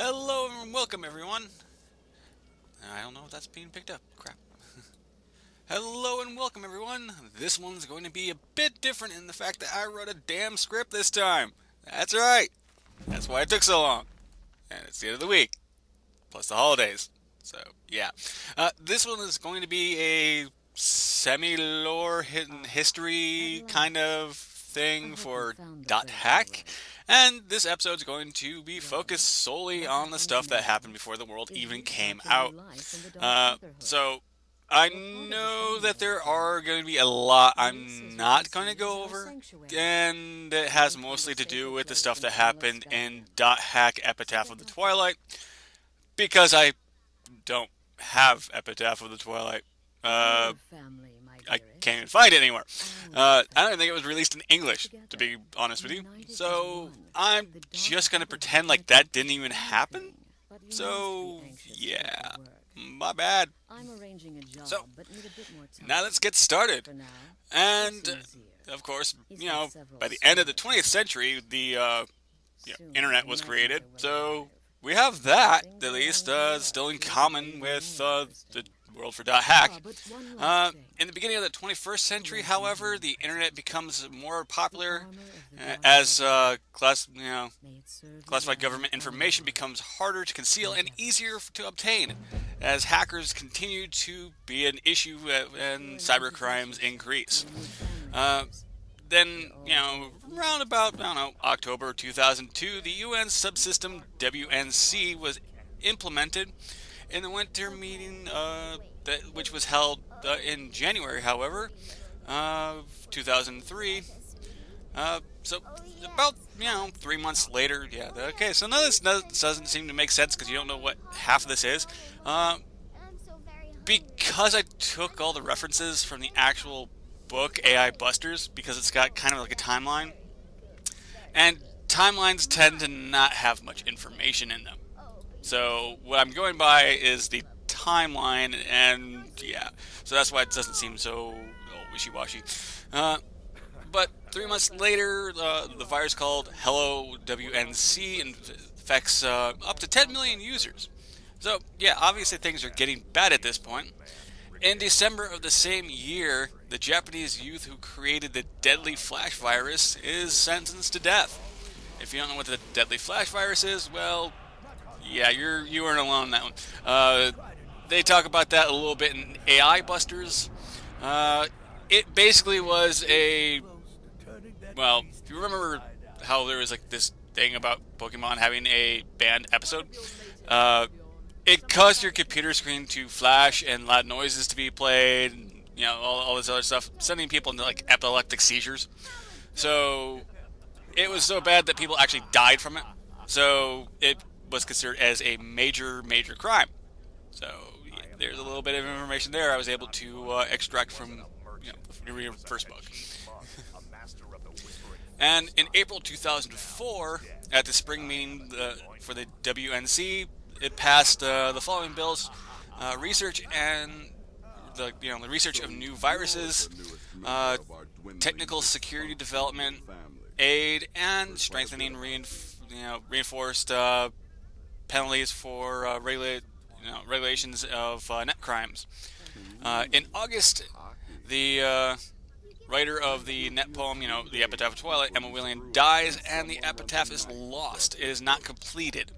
Hello and welcome everyone. I don't know if that's being picked up. Crap. Hello and welcome everyone. This one's going to be a bit different in the fact that I wrote a damn script this time. That's right. That's why it took so long. And it's the end of the week. Plus the holidays. So, yeah. This one is going to be a semi-lore hidden history kind of thing for .hack. And this episode is going to be focused solely on the stuff that happened before the world even came out. So I know that there are going to be a lot I'm not going to go over, and it has mostly to do with the stuff that happened in .hack Epitaph of the Twilight, because I don't have Epitaph of the Twilight. I can't even find it anywhere. I don't even think it was released in English, to be honest with you. So I'm just going to pretend like that didn't even happen. So, yeah, my bad. So, now let's get started. And, of course, by the end of the 20th century, the internet was created. So we have that, at least, still in common with the world for .hack. In the beginning of the 21st century, however, the internet becomes more popular as classified government information becomes harder to conceal and easier to obtain, as hackers continue to be an issue and cybercrimes increase. Then, around about, October 2002, the UN subsystem WNC was implemented in the winter meeting, which was held in January, however, of 2003. So about 3 months later, yeah. Okay, so now this doesn't seem to make sense because you don't know what half of this is. Because I took all the references from the actual book AI Busters, because it's got kind of like a timeline, and timelines tend to not have much information in them. So what I'm going by is the timeline, and yeah, so that's why it doesn't seem so wishy-washy. But 3 months later, the virus called Hello WNC infects up to 10 million users. So yeah, obviously things are getting bad at this point. In December of the same year, the Japanese youth who created the deadly flash virus is sentenced to death. If you don't know what the deadly flash virus is, well, yeah, you weren't alone on that one. They talk about that a little bit in AI Busters. It basically was well, if you remember how there was like this thing about Pokemon having a banned episode, it caused your computer screen to flash and loud noises to be played, and, all this other stuff, sending people into like epileptic seizures. So it was so bad that people actually died from it. So it was considered as a major crime. So yeah, there's a little bit of information there I was able to extract from the first book. And in April 2004, at the spring meeting for the WNC, it passed the following bills: research and the research of new viruses, technical security development, aid, and strengthening reinforced penalties for regulations of net crimes. In August, the writer of the net poem, The Epitaph of Twilight, Emma Willian, dies, and the epitaph is lost. It is not completed.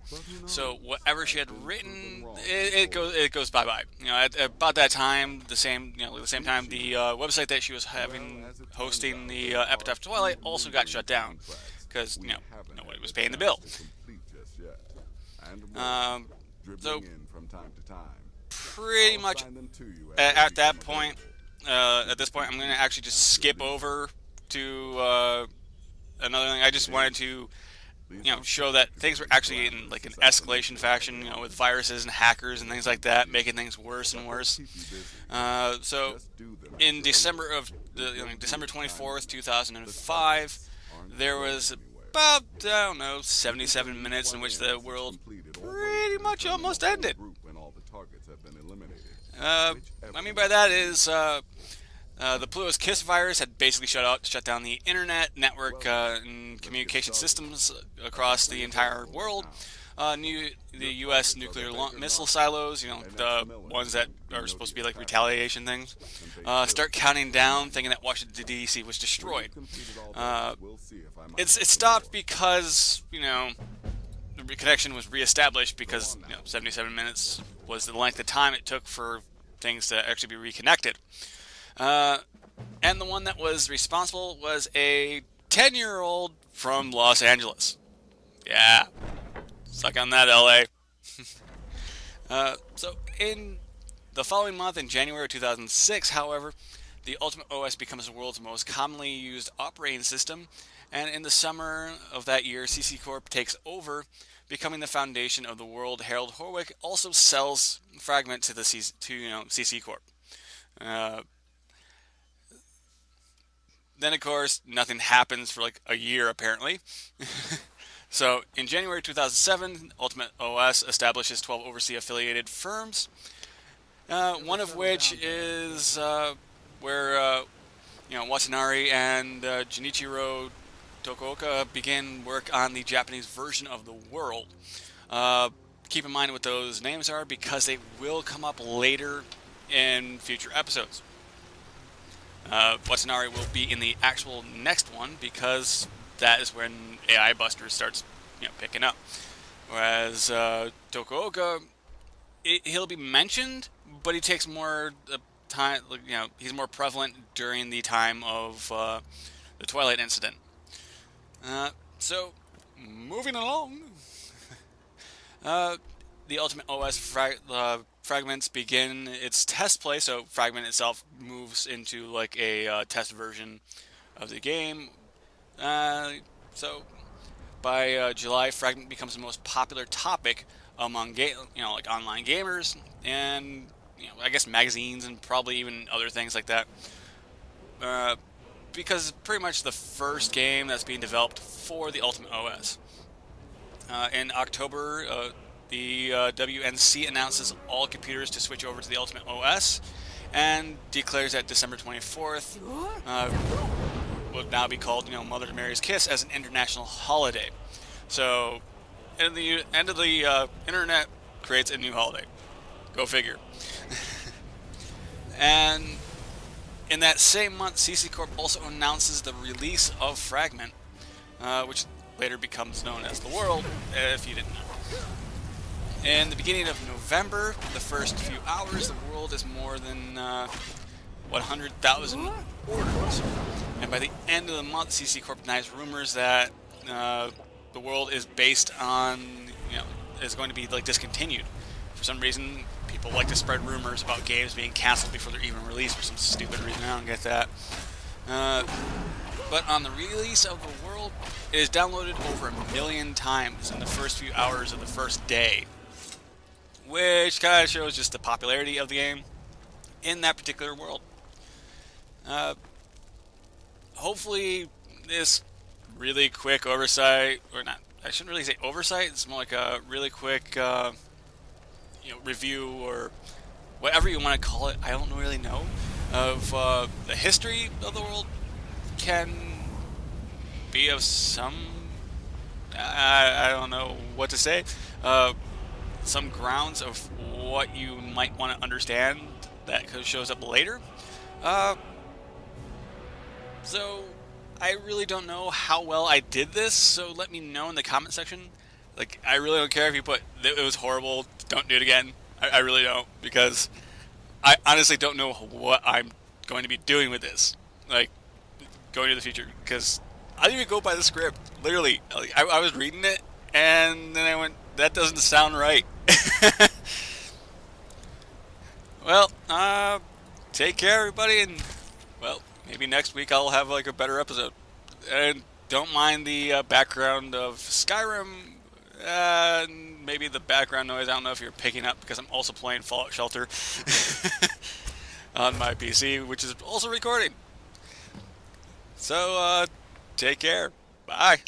So whatever she had written, it goes bye-bye. At about that time, the same time, the website that she was hosting the Epitaph of Twilight also got shut down because nobody was paying the bill. So pretty much at that point. At this point, I'm going to actually just skip over to another thing. I just wanted to, show that things were actually in like an escalation fashion, with viruses and hackers and things like that, making things worse and worse. So, in December 24th, 2005, there was about 77 minutes in which the world pretty much almost ended. I mean by that is the Pluto's Kiss virus had basically shut down the internet, network, and communication systems across the entire world. The U.S. nuclear missile silos, you know, the ones that are supposed to be like retaliation things, start counting down, thinking that Washington D.C. was destroyed. It stopped because, you know, the connection was reestablished because, you know, 77 minutes was the length of time it took for things to actually be reconnected. And the one that was responsible was a 10-year-old from Los Angeles. Yeah. Suck on that, LA. So in the following month, in January 2006, however, the Ultimate OS becomes the world's most commonly used operating system, and in the summer of that year, CC Corp takes over, becoming the foundation of the world. Harold Horwick also sells Fragment to CC Corp. Then, of course, nothing happens for like a year, apparently. So, in January 2007, Ultimate OS establishes 12 overseas affiliated firms, one of which is where Watanabe and Junichiro Tokuoka begin work on the Japanese version of the world. Keep in mind what those names are because they will come up later in future episodes. Watanabe will be in the actual next one because that is when AI Buster starts, picking up. Whereas Tokuoka, he'll be mentioned, but he takes more time. He's more prevalent during the time of the Twilight incident. So, moving along, the Ultimate OS fragments begin its test play. So, Fragment itself moves into like a test version of the game. So by July, Fragment becomes the most popular topic among online gamers and I guess magazines and probably even other things like that. Because it's pretty much the first game that's being developed for the Ultimate OS. In October, the WNC announces all computers to switch over to the Ultimate OS and declares that December 24th will now be called, Mother Mary's Kiss as an international holiday. So, at the end of the internet creates a new holiday. Go figure. And in that same month, CC Corp also announces the release of Fragment, which later becomes known as the World, if you didn't know. In the beginning of November, the first few hours, the World is more than 100,000 orders. And by the end of the month, CC Corp denies rumors that the World is based on, is going to be like discontinued. For some reason, people like to spread rumors about games being canceled before they're even released for some stupid reason. I don't get that. But on the release of the World, it is downloaded over 1 million times in the first few hours of the first day, which kind of shows just the popularity of the game in that particular world. Hopefully, this really quick oversight, or not, I shouldn't really say oversight, it's more like a really quick review or whatever you want to call it, I don't really know, of the history of the world can be of some, I don't know what to say, some grounds of what you might want to understand that shows up later. So, I really don't know how well I did this, so let me know in the comment section. Like, I really don't care if you put, it was horrible, don't do it again. I really don't, because I honestly don't know what I'm going to be doing with this. Like, going to the future, because I didn't even go by the script. Literally, like, I was reading it, and then I went, that doesn't sound right. Well, take care, everybody, and, well, maybe next week I'll have, like, a better episode. And don't mind the background of Skyrim, maybe the background noise. I don't know if you're picking up, because I'm also playing Fallout Shelter on my PC, which is also recording. So, take care. Bye.